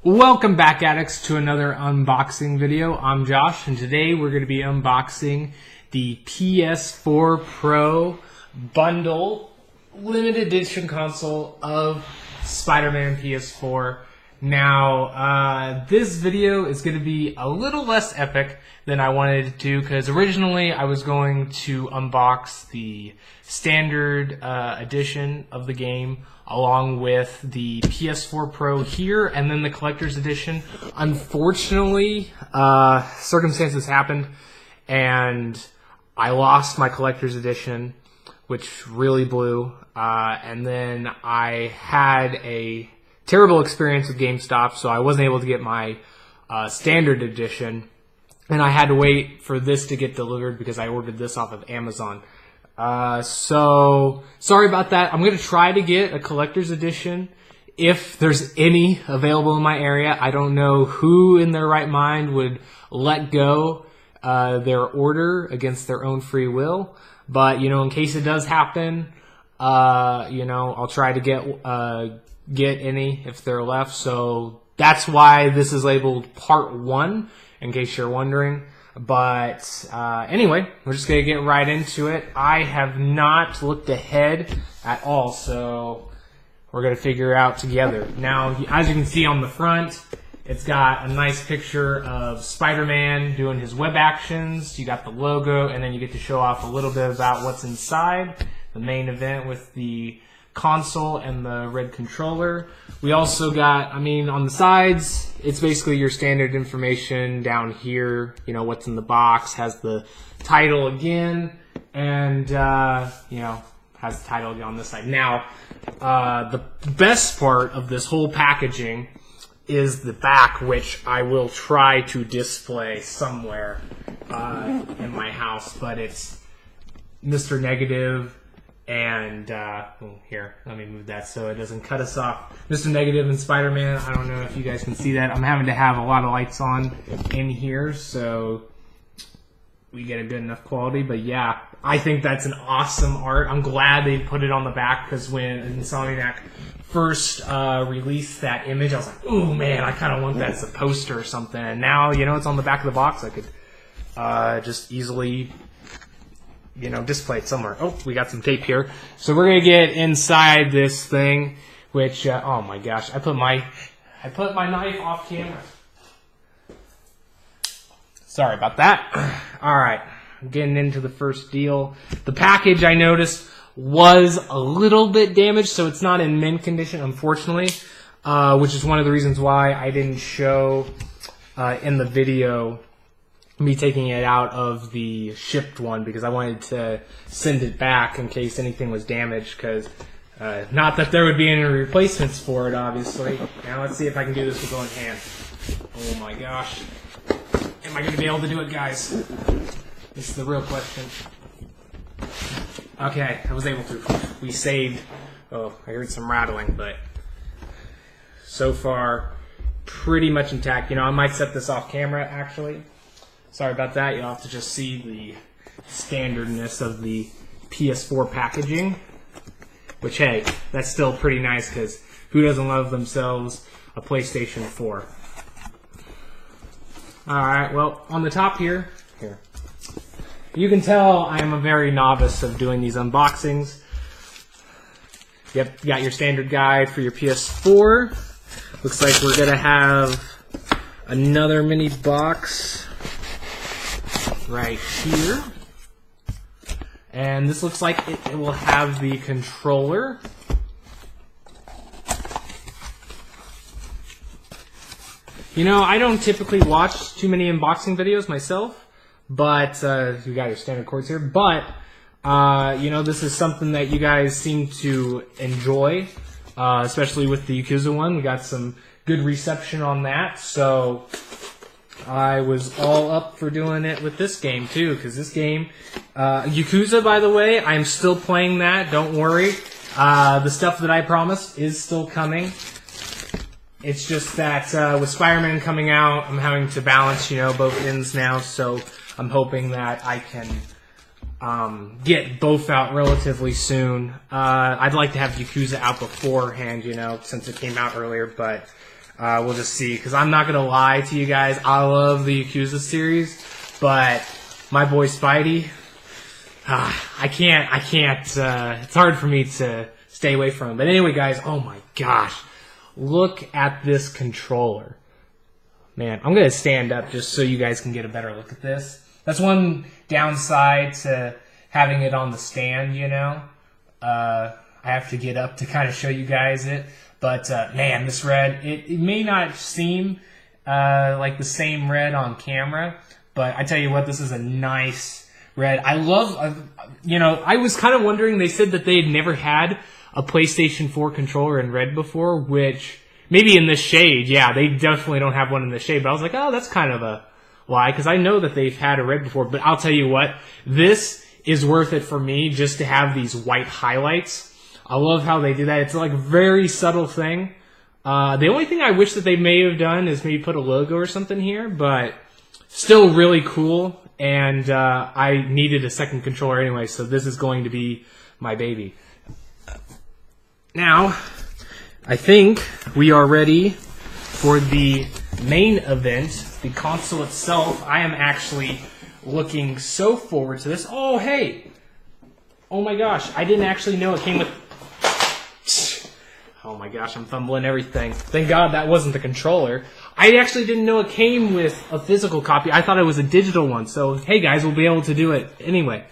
Welcome back, Addicts, to another unboxing video. I'm Josh, and today we're going to be unboxing the PS4 Pro bundle limited edition console of Spider-Man Ps4. Now, this video is going to be a little less epic than I wanted it to, because originally I was going to unbox the standard edition of the game along with the PS4 Pro here and then the collector's edition. Unfortunately, circumstances happened and I lost my collector's edition, which really blew. And then I had a terrible experience with GameStop, so I wasn't able to get my standard edition. And I had to wait for this to get delivered because I ordered this off of Amazon. So sorry about that. I'm going to try to get a collector's edition if there's any available in my area. I don't know who in their right mind would let go their order against their own free will. But, in case it does happen, I'll try to get any if they're left. So that's why this is labeled Part 1, in case you're wondering. But anyway, we're just going to get right into it. I have not looked ahead at all, so we're going to figure it out together. Now, as you can see on the front, it's got a nice picture of Spider-Man doing his web actions. You got the logo, and then you get to show off a little bit about what's inside the main event with the console and the red controller. We also got, on the sides, it's basically your standard information down here. What's in the box, has the title again, and, has the title again on this side. Now, the best part of this whole packaging is the back, which I will try to display somewhere in my house, but it's Mr. Negative and here, let me move that so it doesn't cut us off. Mr. Negative and Spider-Man. I don't know if you guys can see that. I'm having to have a lot of lights on in here so we get a good enough quality. But yeah, I think that's an awesome art. I'm glad they put it on the back, because when Insomniac first released that image, I was like, ooh man, I kind of want that as a poster or something. And now, it's on the back of the box. I could just easily display it somewhere. Oh, we got some tape here. So we're gonna get inside this thing, which oh my gosh, I put my knife off camera. Sorry about that. All right, I'm getting into the first deal. The package, I noticed, was a little bit damaged, so it's not in mint condition, unfortunately, which is one of the reasons why I didn't show in the video me taking it out of the shipped one, because I wanted to send it back in case anything was damaged, because not that there would be any replacements for it, obviously. Now let's see if I can do this with one hand. Oh my gosh. Am I going to be able to do it, guys? This is the real question. Okay, I was able to. We saved. Oh, I heard some rattling, but so far pretty much intact. I might set this off camera, actually. Sorry about that. You'll have to just see the standardness of the PS4 packaging. Which, hey, that's still pretty nice, because who doesn't love themselves a PlayStation 4? Alright, well, on the top here, you can tell I am a very novice of doing these unboxings. Yep, you got your standard guide for your PS4. Looks like we're going to have another mini box right here, and this looks like it will have the controller. I don't typically watch too many unboxing videos myself, but you got your standard cords here, but this is something that you guys seem to enjoy, especially with the Yakuza one. We got some good reception on that, so I was all up for doing it with this game too, because this game, Yakuza, by the way, I'm still playing that, don't worry. The stuff that I promised is still coming. It's just that with Spider-Man coming out, I'm having to balance, both ends now, so I'm hoping that I can get both out relatively soon. I'd like to have Yakuza out beforehand, since it came out earlier, but We'll just see, because I'm not gonna lie to you guys. I love the Yakuza series, but my boy Spidey, I can't. It's hard for me to stay away from him. But anyway, guys, oh my gosh, look at this controller. Man, I'm gonna stand up just so you guys can get a better look at this. That's one downside to having it on the stand, you know. I have to get up to kind of show you guys it. But, man, this red, it may not seem like the same red on camera, but I tell you what, this is a nice red. I love, you know, I was kind of wondering, they said that they had never had a PlayStation 4 controller in red before, which maybe in this shade, yeah, they definitely don't have one in this shade, but I was like, oh, that's kind of a lie, because I know that they've had a red before, but I'll tell you what, this is worth it for me just to have these white highlights. I love how they do that. It's like a very subtle thing. The only thing I wish that they may have done is maybe put a logo or something here, but still really cool. And I needed a second controller anyway, so this is going to be my baby. Now, I think we are ready for the main event, the console itself. I am actually looking so forward to this. Oh, hey! Oh my gosh, I didn't actually know it came with... Oh my gosh, I'm fumbling everything. Thank God that wasn't the controller. I actually didn't know it came with a physical copy. I thought it was a digital one. So, hey guys, we'll be able to do it anyway.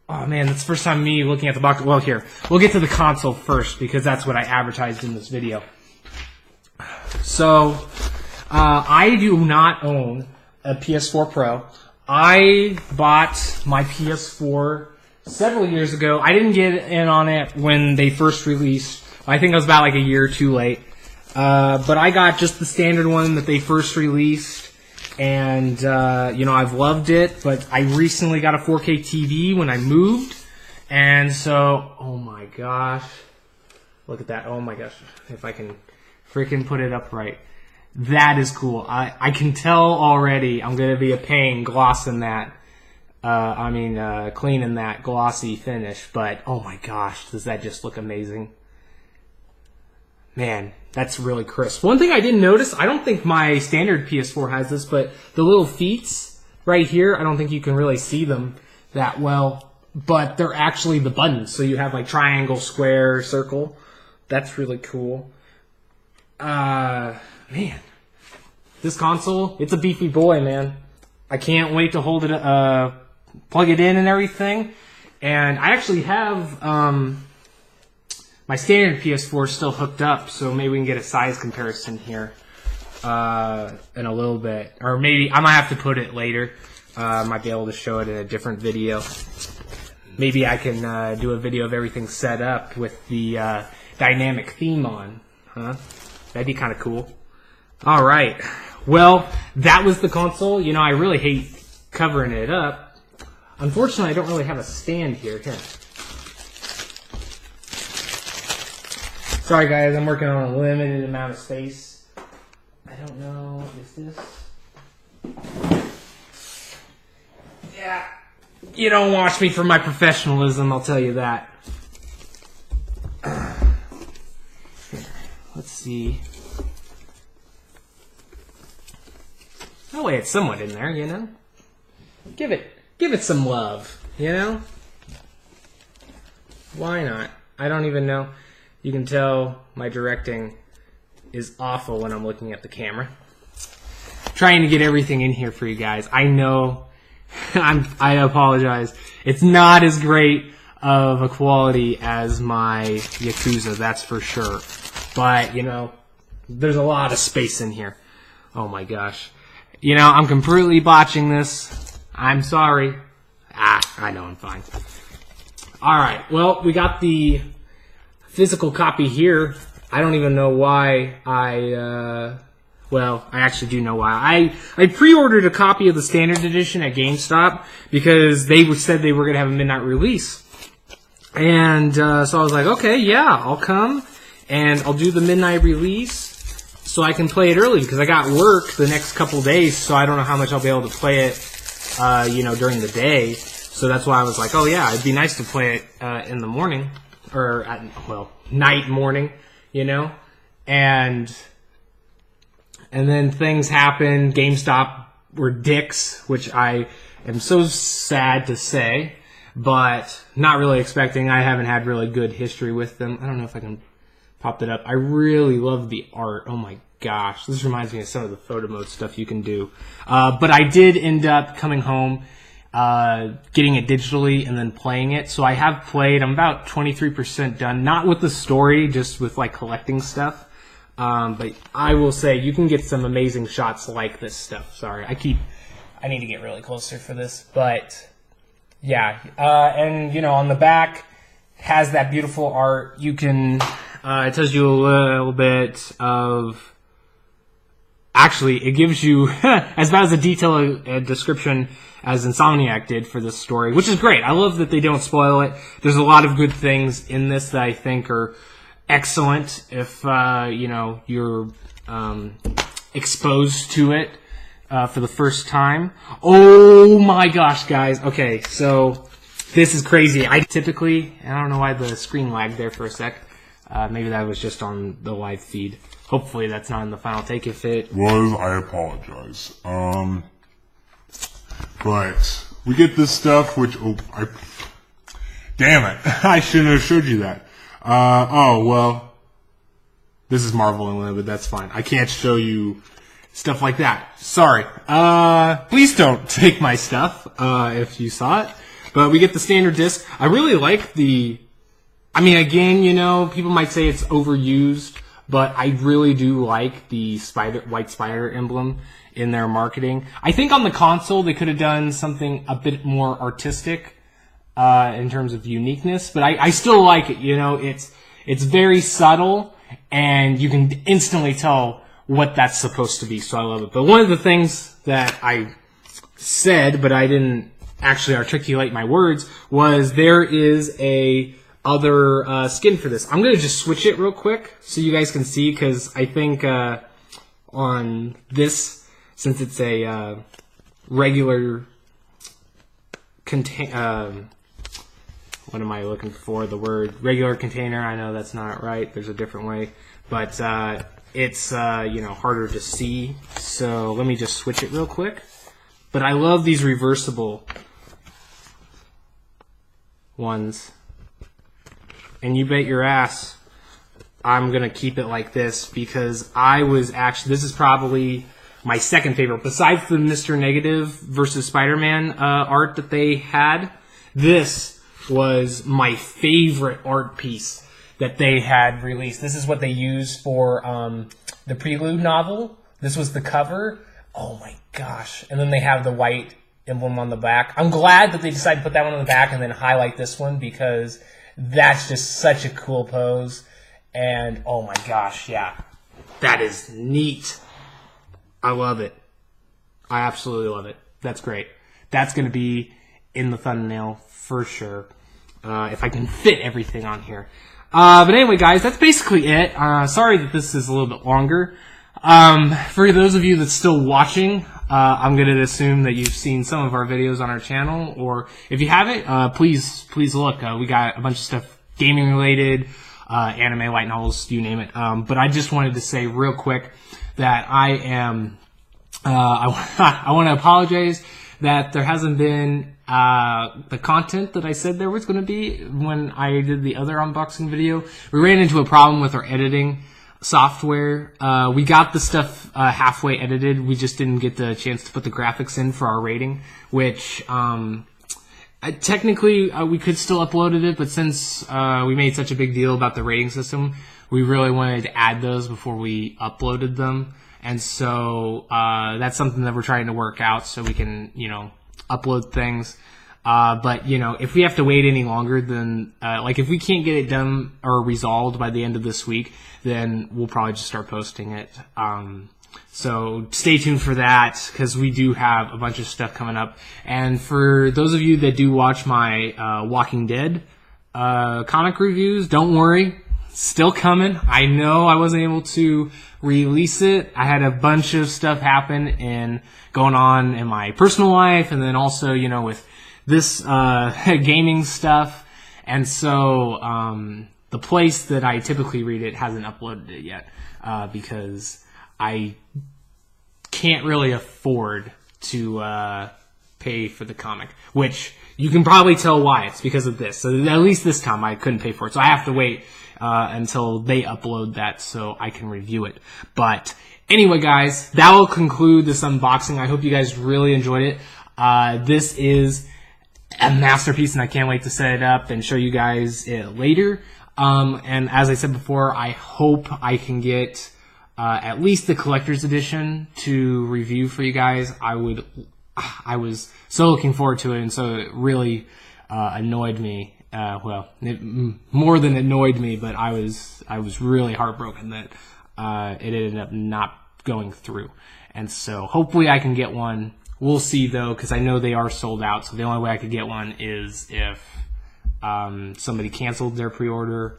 Oh man, that's the first time me looking at the box. Well, here, we'll get to the console first because that's what I advertised in this video. So, I do not own a PS4 Pro. I bought my PS4 several years ago. I didn't get in on it when they first released. I think I was about like a year or two late. But I got just the standard one that they first released. And, you know, I've loved it. But I recently got a 4K TV when I moved. And so, oh my gosh. Look at that. Oh my gosh. If I can freaking put it up right. That is cool. I can tell already I'm going to be a pain glossing that. Cleaning that glossy finish. But, oh my gosh. Does that just look amazing? Man, that's really crisp. One thing I didn't notice, I don't think my standard PS4 has this, but the little feet right here, I don't think you can really see them that well, but they're actually the buttons. So you have like triangle, square, circle. That's really cool. Man, this console, it's a beefy boy, man. I can't wait to hold it, plug it in and everything. And I actually have, my standard PS4 is still hooked up, so maybe we can get a size comparison here in a little bit. Or maybe I might have to put it later. I might be able to show it in a different video. Maybe I can do a video of everything set up with the dynamic theme on. Huh? That'd be kind of cool. All right. Well, that was the console. You know, I really hate covering it up. Unfortunately, I don't really have a stand here. Here. Sorry guys, I'm working on a limited amount of space. I don't know, is this? Yeah, you don't watch me for my professionalism, I'll tell you that. Let's see. Oh wait, it's somewhat in there, you know? Give it some love, you know? Why not? I don't even know. You can tell my directing is awful when I'm looking at the camera. Trying to get everything in here for you guys. I know, I apologize. It's not as great of a quality as my Yakuza, that's for sure. But, you know, there's a lot of space in here. Oh my gosh. You know, I'm completely botching this. I'm sorry. I know I'm fine. Alright, well, we got the physical copy here. I don't even know why I actually do know why. I pre-ordered a copy of the standard edition at GameStop because they said they were going to have a midnight release. And so I was like, okay, yeah, I'll come and I'll do the midnight release so I can play it early because I got work the next couple days, so I don't know how much I'll be able to play it, you know, during the day. So that's why I was like, oh yeah, it'd be nice to play it in the morning. Or at, well, night, morning, you know? And and then things happened. GameStop were dicks, which I am so sad to say, but not really expecting. I haven't had really good history with them. I don't know if I can pop that up. I really love the art. Oh my gosh. This reminds me of some of the photo mode stuff you can do. But I did end up coming home, getting it digitally and then playing it. So I have played, I'm about 23% done, not with the story, just with like collecting stuff. But I will say you can get some amazing shots like this stuff. Sorry, I need to get really closer for this, but yeah. And you know, on the back has that beautiful art. You can, it tells you a little bit of, actually, it gives you as about as a detailed description as Insomniac did for this story, which is great. I love that they don't spoil it. There's a lot of good things in this that I think are excellent if you know, you're exposed to it for the first time. Oh my gosh, guys. Okay, so this is crazy. I don't know why the screen lagged there for a sec. Maybe that was just on the live feed. Hopefully that's not in the final take. If it was, I apologize. But we get this stuff, which, damn it. I shouldn't have showed you that. Oh, well, this is Marvel Unlimited, that's fine. I can't show you stuff like that. Sorry. Please don't take my stuff, if you saw it. But we get the standard disc. I really like again, you know, people might say it's overused, but I really do like the white spider emblem in their marketing. I think on the console they could have done something a bit more artistic, in terms of uniqueness, but I still like it. You know, it's very subtle, and you can instantly tell what that's supposed to be. So I love it. But one of the things that I said, but I didn't actually articulate my words, was there is a other skin for this. I'm gonna just switch it real quick so you guys can see, because I think on this, since it's a regular what am I looking for? The word regular container. I know that's not right. There's a different way, but it's you know, harder to see. So let me just switch it real quick. But I love these reversible ones, and you bet your ass I'm gonna keep it like this, because this is probably my second favorite, besides the Mr. Negative versus Spider-Man art that they had. This was my favorite art piece that they had released. This is what they used for the Prelude novel. This was the cover. Oh my gosh. And then they have the white emblem on the back. I'm glad that they decided to put that one on the back and then highlight this one, because that's just such a cool pose. And oh my gosh, yeah. That is neat. I love it. I absolutely love it. That's great. That's going to be in the thumbnail for sure. If I can fit everything on here. But anyway, guys, that's basically it. Sorry that this is a little bit longer. For those of you that's still watching, I'm going to assume that you've seen some of our videos on our channel, or if you haven't, please look. We got a bunch of stuff gaming related, anime, light novels, you name it. But I just wanted to say real quick that I want to apologize that there hasn't been the content that I said there was going to be when I did the other unboxing video. We ran into a problem with our editing software. We got the stuff halfway edited. We just didn't get the chance to put the graphics in for our rating, which technically we could still uploaded it, but since we made such a big deal about the rating system, we really wanted to add those before we uploaded them. And so that's something that we're trying to work out so we can, you know, upload things. But, you know, if we have to wait any longer, then, like, if we can't get it done or resolved by the end of this week, then we'll probably just start posting it. So stay tuned for that, because we do have a bunch of stuff coming up. And for those of you that do watch my Walking Dead comic reviews, don't worry. Still coming. I know I wasn't able to release it. I had a bunch of stuff happen and going on in my personal life, and then also, you know, with this gaming stuff. And so the place that I typically read it hasn't uploaded it yet, because I can't really afford to pay for the comic, which you can probably tell why. It's because of this. So at least this time I couldn't pay for it. So I have to wait until they upload that so I can review it. But anyway, guys, that will conclude this unboxing. I hope you guys really enjoyed it. This is a masterpiece, and I can't wait to set it up and show you guys it later. And as I said before, I hope I can get at least the collector's edition to review for you guys. I was so looking forward to it, and so it really annoyed me. Well, it more than annoyed me, but I was really heartbroken that it ended up not going through. And so hopefully I can get one. We'll see, though, because I know they are sold out. So the only way I could get one is if somebody canceled their pre-order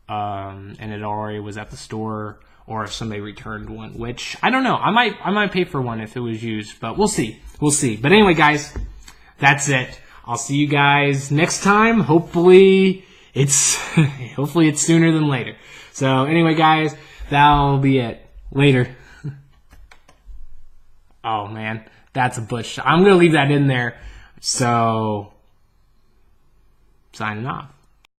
and it already was at the store, or if somebody returned one, which I don't know. I might pay for one if it was used, but we'll see. We'll see. But anyway, guys, that's it. I'll see you guys next time. Hopefully it's sooner than later. So anyway, guys, that'll be it. Later. Oh man, that's a bush. I'm gonna leave that in there. So signing off.